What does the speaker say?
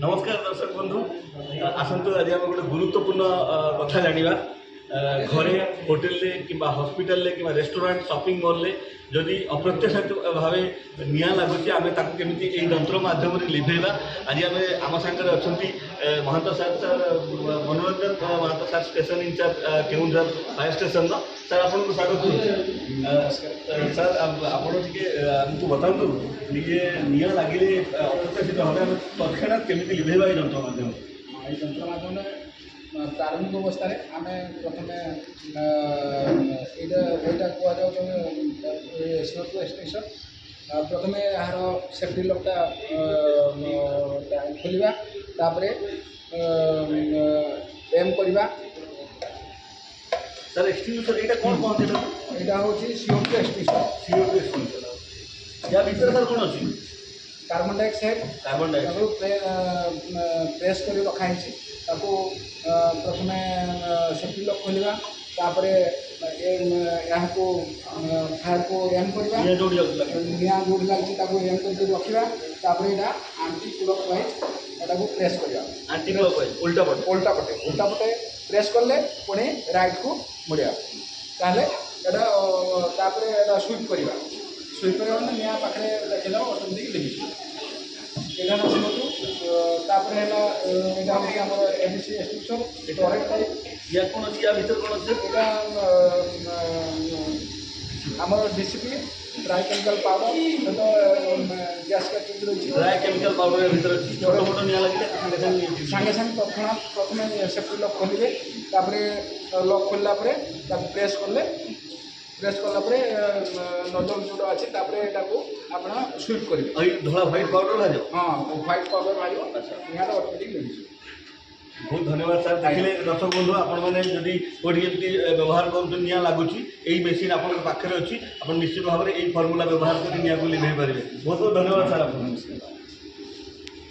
नमस्कार दर्शक बंधु आसतु आज आम गोटे गुरुत्वपूर्ण कथा जाना घरे होटेल कि हॉस्पिटल कि रेस्टोरेंट शॉपिंग मॉल में जदि अप्रत्याशित भाव निआ लगुच आम केमी यंत्र मध्यम लिभेवा आज आम आम सागर अच्छा Mahanta sir Manoranjan Mahanta sir station incharge Keonjhar fire station sir आपको स्वागत सर आपको आमको बताऊँ ये निआ लगे अप्रत्याशित भाव तत्क्षणात केमी लिभेवा यंत्र मध्यम यंत्र माध्यम प्रारंभिक अवस्था आम प्रथम यहाँ कहुँ एक्सटेंशन प्रथम यार सेफ्टी लॉकटा खोलिया तापर एम करवा सर एक्सटिंग्विशर ये कौन कौन यहाँ हूँ CO2 एक्सटेंशन CO2 एक्सटिंग्विशर या भीतर सर कौन अच्छी कार्बन डाइऑक्साइड प्रेस कर रखाई प्रथम सेफ्टी लॉक खोलिया तापर यहाँ को फायर को एम करवा निआ जोड़ी लगी एम कर रखा तापर यहाँ आंटी क्लॉक वाइज यहाँ प्रेस करवा आंटी क्लॉक वाइज उल्टा पटे प्रेस कले पुणी राइट को मुड़िया ताहले स्वीप करवा स्वीप करवा निआ पाखे देखा ऑटोमेटिक लिखी एटा तापर यहाँ हूँ ABC एक्सटेंशन टॉयलेट टाइप या कौन अच्छी या भीतर कौन अच्छे आमर DCP dry chemical powder gas category रही ड्राई केमिकल पाउडर भीतर अच्छी छोट मोट निआ लगे सागे सागे प्रथम सेफ्टी लॉक खोलिए तापर लॉक खोलला प्रेस कले नजर जो अच्छे आप स्वीप करेंगे धला व्हाइट पाउडर बाहर हाँ व्हाइट पाउडर बाहर यहाँ ऑटोमेटिक लगी बहुत धन्यवाद सर देखिए दर्शक बंधु आपण मैंने जदि कोई व्यवहार कर निआ लगुच यही मेसीन आपके पाखे अच्छी आप निश्चित भाव में यही फर्मुला व्यवहार कर निआ को लिभे पारे बहुत बहुत धन्यवाद सर आपको।